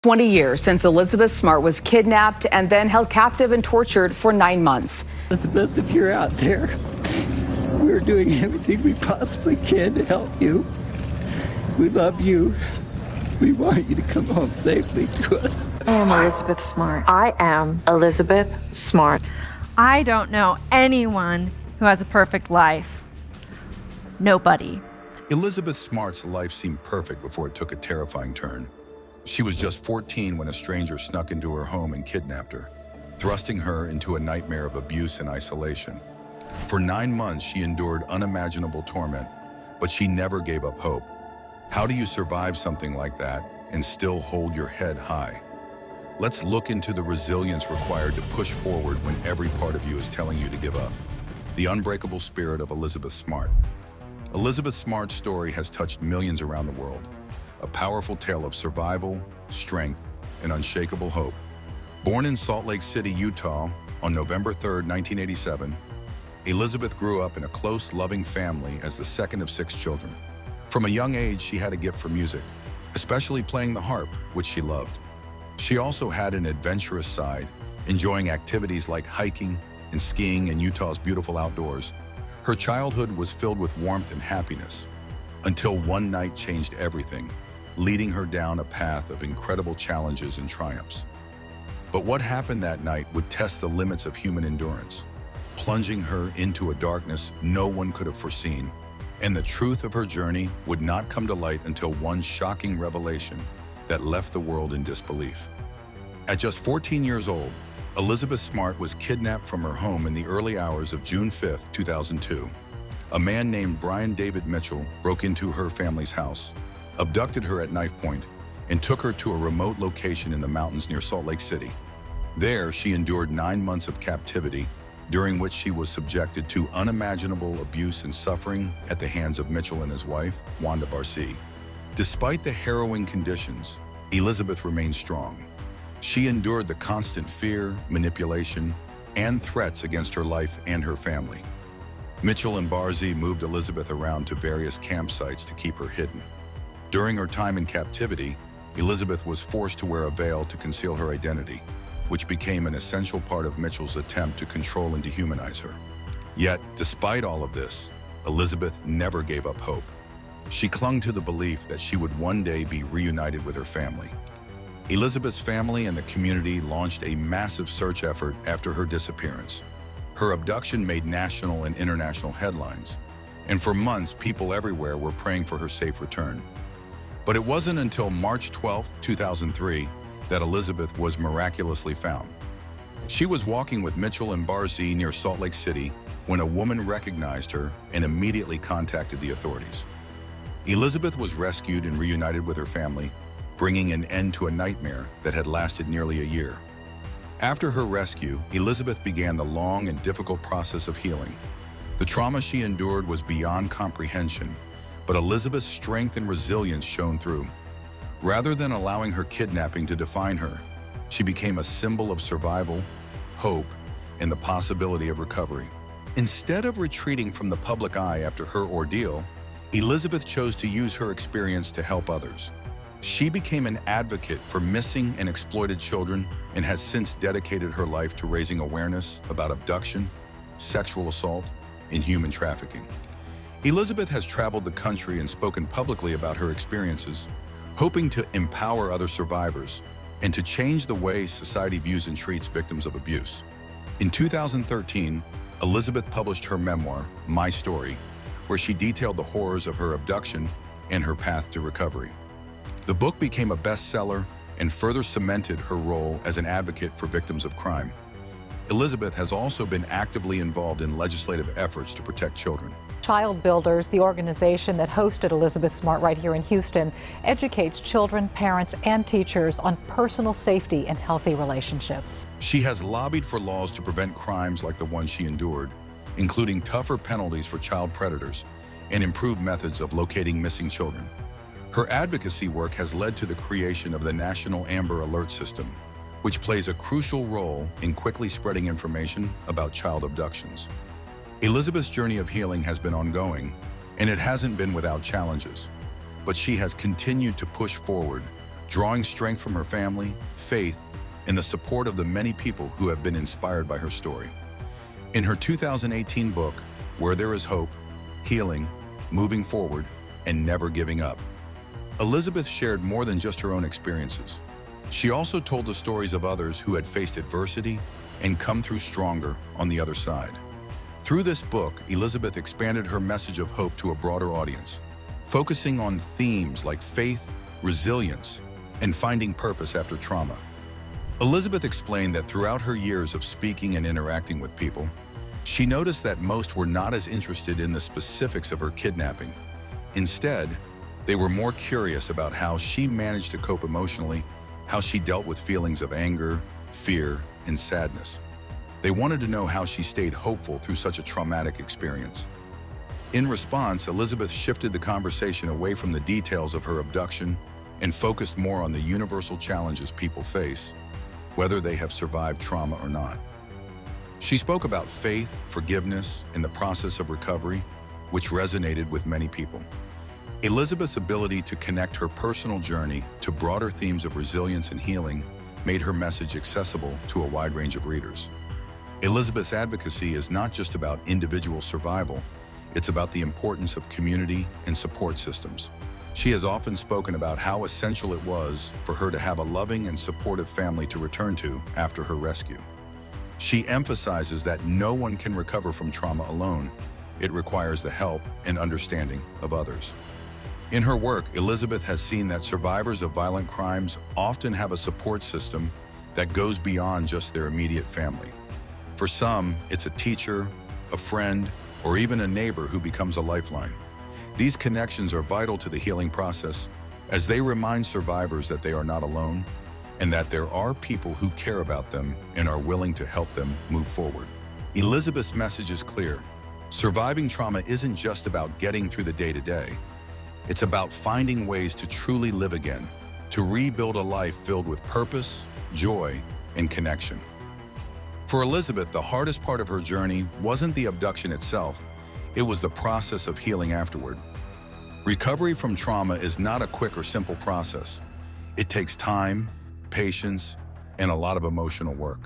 20 years since Elizabeth Smart was kidnapped and then held captive and tortured for 9 months. Elizabeth, if you're out there, we're doing everything we possibly can to help you. We love you. We want you to come home safely to us. I am Elizabeth Smart. I am Elizabeth Smart. I don't know anyone who has a perfect life. Nobody. Elizabeth Smart's life seemed perfect before it took a terrifying turn. She was just 14 when a stranger snuck into her home and kidnapped her, thrusting her into a nightmare of abuse and isolation. For 9 months, she endured unimaginable torment, but she never gave up hope. How do you survive something like that and still hold your head high? Let's look into the resilience required to push forward when every part of you is telling you to give up. The unbreakable spirit of Elizabeth Smart. Elizabeth Smart's story has touched millions around the world. A powerful tale of survival, strength, and unshakable hope. Born in Salt Lake City, Utah, on November 3, 1987, Elizabeth grew up in a close, loving family as the second of 6 children. From a young age, she had a gift for music, especially playing the harp, which she loved. She also had an adventurous side, enjoying activities like hiking and skiing in Utah's beautiful outdoors. Her childhood was filled with warmth and happiness, until one night changed everything, leading her down a path of incredible challenges and triumphs. But what happened that night would test the limits of human endurance, plunging her into a darkness no one could have foreseen. And the truth of her journey would not come to light until one shocking revelation that left the world in disbelief. At just 14 years old, Elizabeth Smart was kidnapped from her home in the early hours of June 5, 2002. A man named Brian David Mitchell broke into her family's house, abducted her at knife point, and took her to a remote location in the mountains near Salt Lake City. There, she endured 9 months of captivity, during which she was subjected to unimaginable abuse and suffering at the hands of Mitchell and his wife, Wanda Barcy. Despite the harrowing conditions, Elizabeth remained strong. She endured the constant fear, manipulation, and threats against her life and her family. Mitchell and Barcy moved Elizabeth around to various campsites to keep her hidden. During her time in captivity, Elizabeth was forced to wear a veil to conceal her identity, which became an essential part of Mitchell's attempt to control and dehumanize her. Yet, despite all of this, Elizabeth never gave up hope. She clung to the belief that she would one day be reunited with her family. Elizabeth's family and the community launched a massive search effort after her disappearance. Her abduction made national and international headlines, and for months, people everywhere were praying for her safe return. But it wasn't until March 12, 2003, that Elizabeth was miraculously found. She was walking with Mitchell and Barcy near Salt Lake City when a woman recognized her and immediately contacted the authorities. Elizabeth was rescued and reunited with her family, bringing an end to a nightmare that had lasted nearly a year. After her rescue, Elizabeth began the long and difficult process of healing. The trauma she endured was beyond comprehension, but Elizabeth's strength and resilience shone through. Rather than allowing her kidnapping to define her, she became a symbol of survival, hope, and the possibility of recovery. Instead of retreating from the public eye after her ordeal, Elizabeth chose to use her experience to help others. She became an advocate for missing and exploited children and has since dedicated her life to raising awareness about abduction, sexual assault, and human trafficking. Elizabeth has traveled the country and spoken publicly about her experiences, hoping to empower other survivors and to change the way society views and treats victims of abuse. In 2013, Elizabeth published her memoir, My Story, where she detailed the horrors of her abduction and her path to recovery. The book became a bestseller and further cemented her role as an advocate for victims of crime. Elizabeth has also been actively involved in legislative efforts to protect children. Child Builders, the organization that hosted Elizabeth Smart right here in Houston, educates children, parents, and teachers on personal safety and healthy relationships. She has lobbied for laws to prevent crimes like the one she endured, including tougher penalties for child predators and improved methods of locating missing children. Her advocacy work has led to the creation of the National Amber Alert System, which plays a crucial role in quickly spreading information about child abductions. Elizabeth's journey of healing has been ongoing, and it hasn't been without challenges, but she has continued to push forward, drawing strength from her family, faith, and the support of the many people who have been inspired by her story. In her 2018 book, Where There Is Hope, Healing, Moving Forward, and Never Giving Up, Elizabeth shared more than just her own experiences. She also told the stories of others who had faced adversity and come through stronger on the other side. Through this book, Elizabeth expanded her message of hope to a broader audience, focusing on themes like faith, resilience, and finding purpose after trauma. Elizabeth explained that throughout her years of speaking and interacting with people, she noticed that most were not as interested in the specifics of her kidnapping. Instead, they were more curious about how she managed to cope emotionally, how she dealt with feelings of anger, fear, and sadness. They wanted to know how she stayed hopeful through such a traumatic experience. In response, Elizabeth shifted the conversation away from the details of her abduction and focused more on the universal challenges people face, whether they have survived trauma or not. She spoke about faith, forgiveness, and the process of recovery, which resonated with many people. Elizabeth's ability to connect her personal journey to broader themes of resilience and healing made her message accessible to a wide range of readers. Elizabeth's advocacy is not just about individual survival, it's about the importance of community and support systems. She has often spoken about how essential it was for her to have a loving and supportive family to return to after her rescue. She emphasizes that no one can recover from trauma alone. It requires the help and understanding of others. In her work, Elizabeth has seen that survivors of violent crimes often have a support system that goes beyond just their immediate family. For some, it's a teacher, a friend, or even a neighbor who becomes a lifeline. These connections are vital to the healing process as they remind survivors that they are not alone and that there are people who care about them and are willing to help them move forward. Elizabeth's message is clear. Surviving trauma isn't just about getting through the day-to-day. It's about finding ways to truly live again, to rebuild a life filled with purpose, joy, and connection. For Elizabeth, the hardest part of her journey wasn't the abduction itself, it was the process of healing afterward. Recovery from trauma is not a quick or simple process. It takes time, patience, and a lot of emotional work.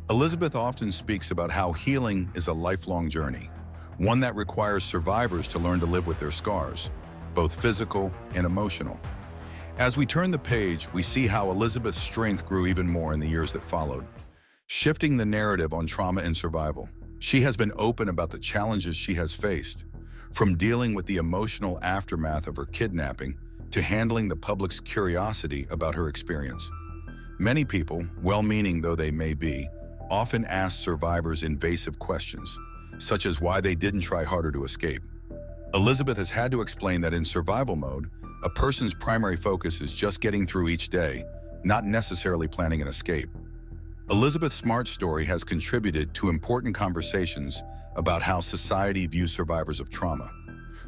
Elizabeth often speaks about how healing is a lifelong journey, one that requires survivors to learn to live with their scars, both physical and emotional. As we turn the page, we see how Elizabeth's strength grew even more in the years that followed. Shifting the narrative on trauma and survival, she has been open about the challenges she has faced, from dealing with the emotional aftermath of her kidnapping to handling the public's curiosity about her experience. Many people, well-meaning though they may be, often ask survivors invasive questions, such as why they didn't try harder to escape. Elizabeth has had to explain that in survival mode, a person's primary focus is just getting through each day, not necessarily planning an escape. Elizabeth Smart's story has contributed to important conversations about how society views survivors of trauma.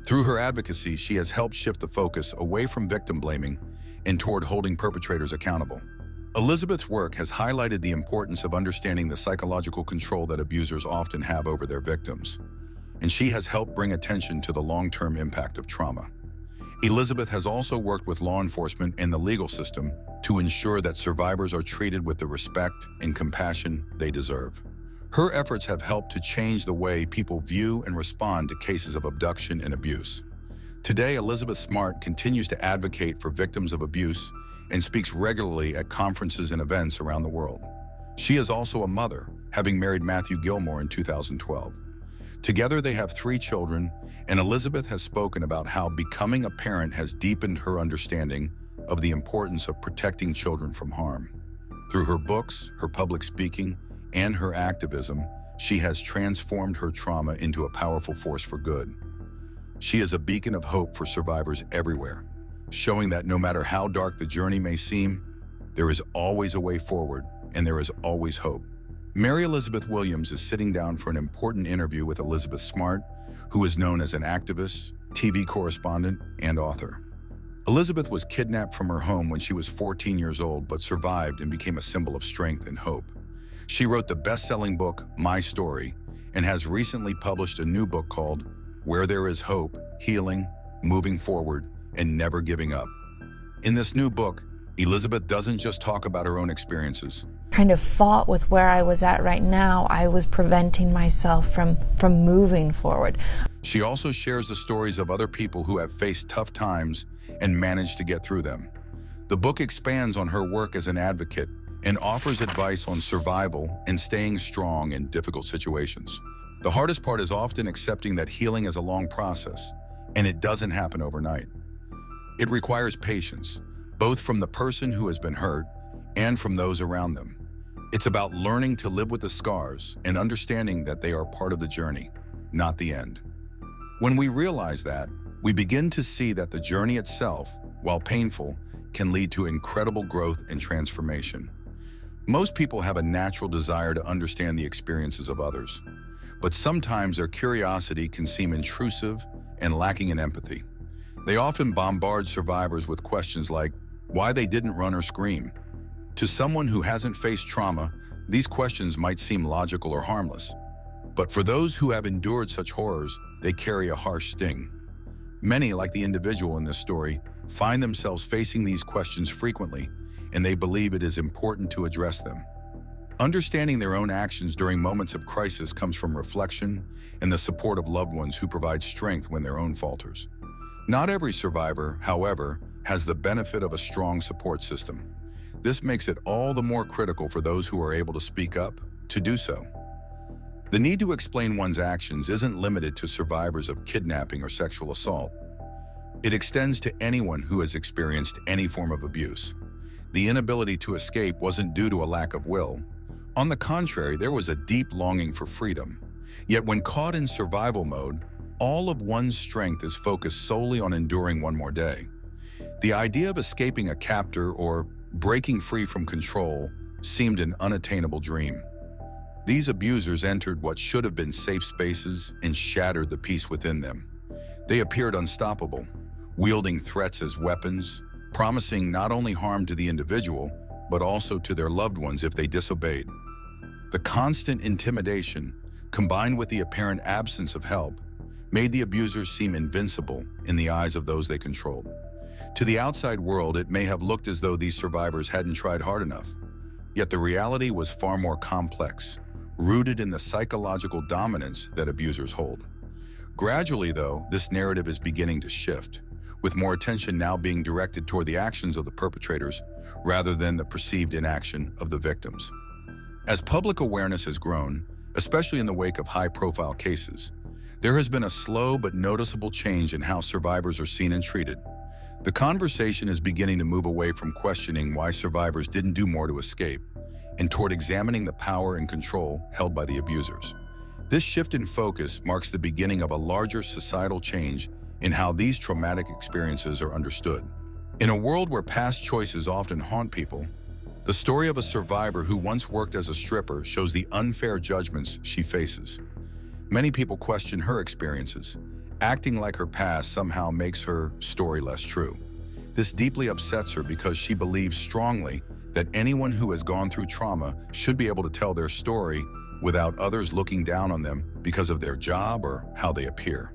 Through her advocacy, she has helped shift the focus away from victim blaming and toward holding perpetrators accountable. Elizabeth's work has highlighted the importance of understanding the psychological control that abusers often have over their victims, and she has helped bring attention to the long-term impact of trauma. Elizabeth has also worked with law enforcement and the legal system to ensure that survivors are treated with the respect and compassion they deserve. Her efforts have helped to change the way people view and respond to cases of abduction and abuse. Today, Elizabeth Smart continues to advocate for victims of abuse and speaks regularly at conferences and events around the world. She is also a mother, having married Matthew Gilmore in 2012. Together, they have 3 children, and Elizabeth has spoken about how becoming a parent has deepened her understanding of the importance of protecting children from harm. Through her books, her public speaking, and her activism, she has transformed her trauma into a powerful force for good. She is a beacon of hope for survivors everywhere, showing that no matter how dark the journey may seem, there is always a way forward, and there is always hope. Mary Elizabeth Williams is sitting down for an important interview with Elizabeth Smart, who is known as an activist, TV correspondent, and author. Elizabeth was kidnapped from her home when she was 14 years old, but survived and became a symbol of strength and hope. She wrote the best-selling book, My Story, and has recently published a new book called Where There Is Hope, Healing, Moving Forward, and Never Giving Up. In this new book, Elizabeth doesn't just talk about her own experiences. Kind of fought with where I was at right now. I was preventing myself from moving forward. She also shares the stories of other people who have faced tough times and managed to get through them. The book expands on her work as an advocate and offers advice on survival and staying strong in difficult situations. The hardest part is often accepting that healing is a long process, and it doesn't happen overnight. It requires patience, both from the person who has been hurt and from those around them. It's about learning to live with the scars and understanding that they are part of the journey, not the end. When we realize that, we begin to see that the journey itself, while painful, can lead to incredible growth and transformation. Most people have a natural desire to understand the experiences of others, but sometimes their curiosity can seem intrusive and lacking in empathy. They often bombard survivors with questions like why they didn't run or scream. To someone who hasn't faced trauma, these questions might seem logical or harmless. But for those who have endured such horrors, they carry a harsh sting. Many, like the individual in this story, find themselves facing these questions frequently, and they believe it is important to address them. Understanding their own actions during moments of crisis comes from reflection and the support of loved ones who provide strength when their own falters. Not every survivor, however, has the benefit of a strong support system. This makes it all the more critical for those who are able to speak up to do so. The need to explain one's actions isn't limited to survivors of kidnapping or sexual assault. It extends to anyone who has experienced any form of abuse. The inability to escape wasn't due to a lack of will. On the contrary, there was a deep longing for freedom. Yet when caught in survival mode, all of one's strength is focused solely on enduring one more day. The idea of escaping a captor or breaking free from control seemed an unattainable dream. These abusers entered what should have been safe spaces and shattered the peace within them. They appeared unstoppable, wielding threats as weapons, promising not only harm to the individual, but also to their loved ones if they disobeyed. The constant intimidation, combined with the apparent absence of help, made the abusers seem invincible in the eyes of those they controlled. To the outside world, it may have looked as though these survivors hadn't tried hard enough. Yet the reality was far more complex, rooted in the psychological dominance that abusers hold. Gradually, though, this narrative is beginning to shift, with more attention now being directed toward the actions of the perpetrators rather than the perceived inaction of the victims. As public awareness has grown, especially in the wake of high-profile cases, there has been a slow but noticeable change in how survivors are seen and treated. The conversation is beginning to move away from questioning why survivors didn't do more to escape and toward examining the power and control held by the abusers. This shift in focus marks the beginning of a larger societal change in how these traumatic experiences are understood. In a world where past choices often haunt people, the story of a survivor who once worked as a stripper shows the unfair judgments she faces. Many people question her experiences. Acting like her past somehow makes her story less true. This deeply upsets her because she believes strongly that anyone who has gone through trauma should be able to tell their story without others looking down on them because of their job or how they appear.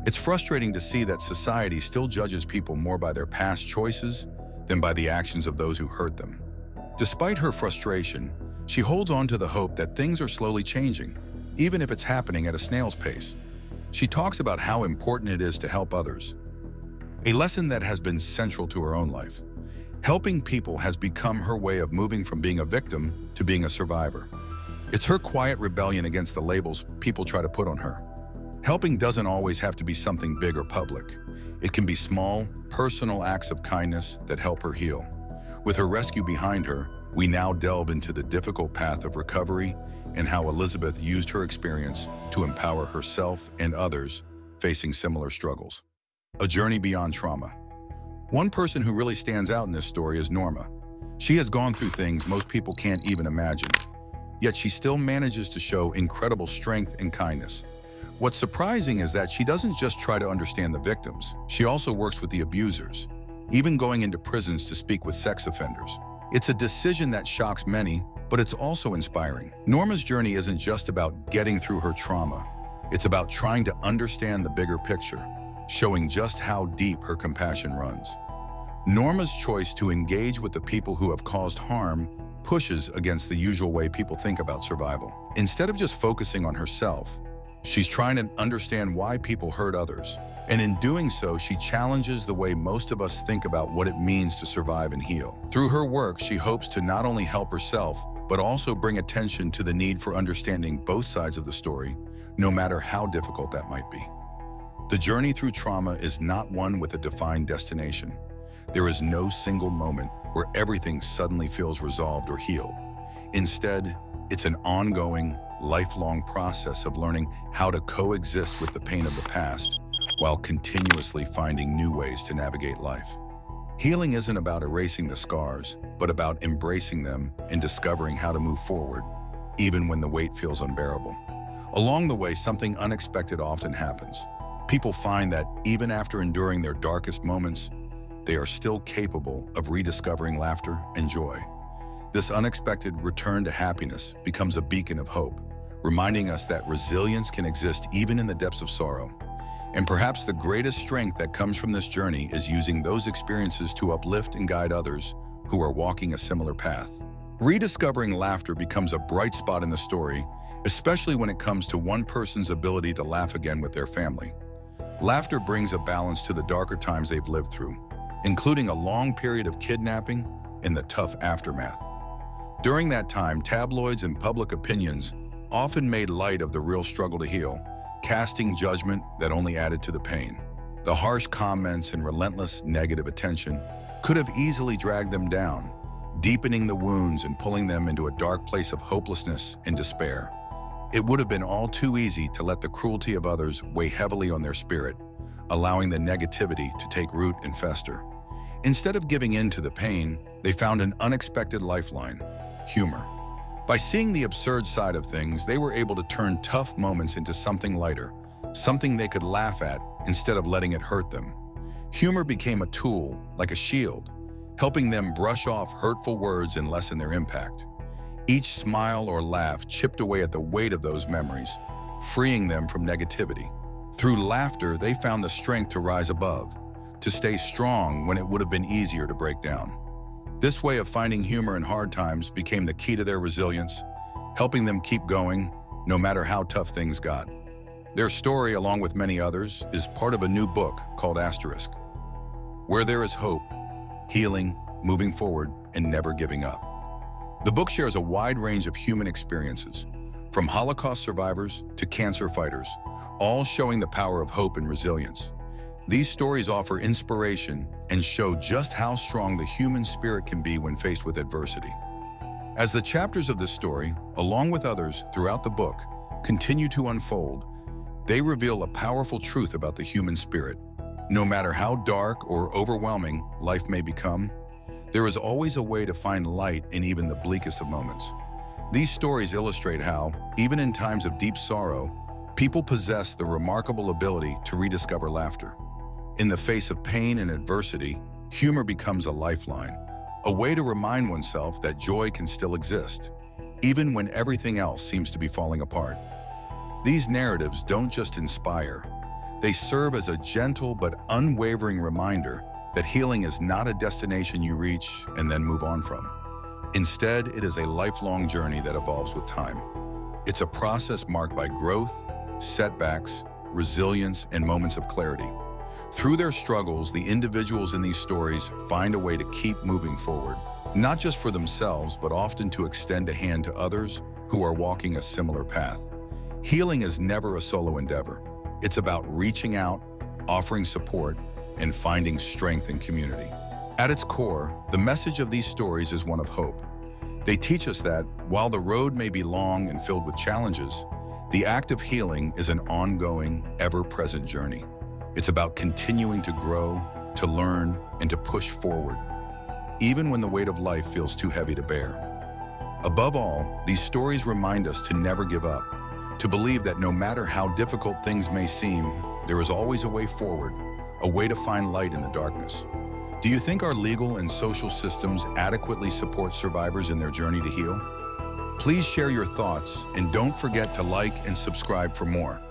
It's frustrating to see that society still judges people more by their past choices than by the actions of those who hurt them. Despite her frustration, she holds on to the hope that things are slowly changing, even if it's happening at a snail's pace. She talks about how important it is to help others, a lesson that has been central to her own life. Helping people has become her way of moving from being a victim to being a survivor. It's her quiet rebellion against the labels people try to put on her. Helping doesn't always have to be something big or public. It can be small, personal acts of kindness that help her heal. With her rescue behind her, we now delve into the difficult path of recovery and how Elizabeth used her experience to empower herself and others facing similar struggles. A journey beyond trauma. One person who really stands out in this story is Norma. She has gone through things most people can't even imagine, yet she still manages to show incredible strength and kindness. What's surprising is that she doesn't just try to understand the victims, she also works with the abusers, even going into prisons to speak with sex offenders. It's a decision that shocks many, but it's also inspiring. Norma's journey isn't just about getting through her trauma. It's about trying to understand the bigger picture, showing just how deep her compassion runs. Norma's choice to engage with the people who have caused harm pushes against the usual way people think about survival. Instead of just focusing on herself, she's trying to understand why people hurt others. And in doing so, she challenges the way most of us think about what it means to survive and heal. Through her work, she hopes to not only help herself, but also bring attention to the need for understanding both sides of the story, no matter how difficult that might be. The journey through trauma is not one with a defined destination. There is no single moment where everything suddenly feels resolved or healed. Instead, it's an ongoing, lifelong process of learning how to coexist with the pain of the past while continuously finding new ways to navigate life. Healing isn't about erasing the scars, but about embracing them and discovering how to move forward, even when the weight feels unbearable. Along the way, something unexpected often happens. People find that even after enduring their darkest moments, they are still capable of rediscovering laughter and joy. This unexpected return to happiness becomes a beacon of hope, reminding us that resilience can exist even in the depths of sorrow. And perhaps the greatest strength that comes from this journey is using those experiences to uplift and guide others who are walking a similar path. Rediscovering laughter becomes a bright spot in the story, especially when it comes to one person's ability to laugh again with their family. Laughter brings a balance to the darker times they've lived through, including a long period of kidnapping and the tough aftermath. During that time, tabloids and public opinions often made light of the real struggle to heal, casting judgment that only added to the pain. The harsh comments and relentless negative attention could have easily dragged them down, deepening the wounds and pulling them into a dark place of hopelessness and despair. It would have been all too easy to let the cruelty of others weigh heavily on their spirit, allowing the negativity to take root and fester. Instead of giving in to the pain, they found an unexpected lifeline: humor. By seeing the absurd side of things, they were able to turn tough moments into something lighter, something they could laugh at instead of letting it hurt them. Humor became a tool, like a shield, helping them brush off hurtful words and lessen their impact. Each smile or laugh chipped away at the weight of those memories, freeing them from negativity. Through laughter, they found the strength to rise above, to stay strong when it would have been easier to break down. This way of finding humor in hard times became the key to their resilience, helping them keep going no matter how tough things got. Their story, along with many others, is part of a new book called Asterisk, where there is hope, healing, moving forward, and never giving up. The book shares a wide range of human experiences, from Holocaust survivors to cancer fighters, all showing the power of hope and resilience. These stories offer inspiration and show just how strong the human spirit can be when faced with adversity. As the chapters of this story, along with others throughout the book, continue to unfold, they reveal a powerful truth about the human spirit. No matter how dark or overwhelming life may become, there is always a way to find light in even the bleakest of moments. These stories illustrate how, even in times of deep sorrow, people possess the remarkable ability to rediscover laughter. In the face of pain and adversity, humor becomes a lifeline, a way to remind oneself that joy can still exist, even when everything else seems to be falling apart. These narratives don't just inspire, they serve as a gentle but unwavering reminder that healing is not a destination you reach and then move on from. Instead, it is a lifelong journey that evolves with time. It's a process marked by growth, setbacks, resilience, and moments of clarity. Through their struggles, the individuals in these stories find a way to keep moving forward, not just for themselves, but often to extend a hand to others who are walking a similar path. Healing is never a solo endeavor. It's about reaching out, offering support, and finding strength in community. At its core, the message of these stories is one of hope. They teach us that, while the road may be long and filled with challenges, the act of healing is an ongoing, ever-present journey. It's about continuing to grow, to learn, and to push forward, even when the weight of life feels too heavy to bear. Above all, these stories remind us to never give up, to believe that no matter how difficult things may seem, there is always a way forward, a way to find light in the darkness. Do you think our legal and social systems adequately support survivors in their journey to heal? Please share your thoughts and don't forget to like and subscribe for more.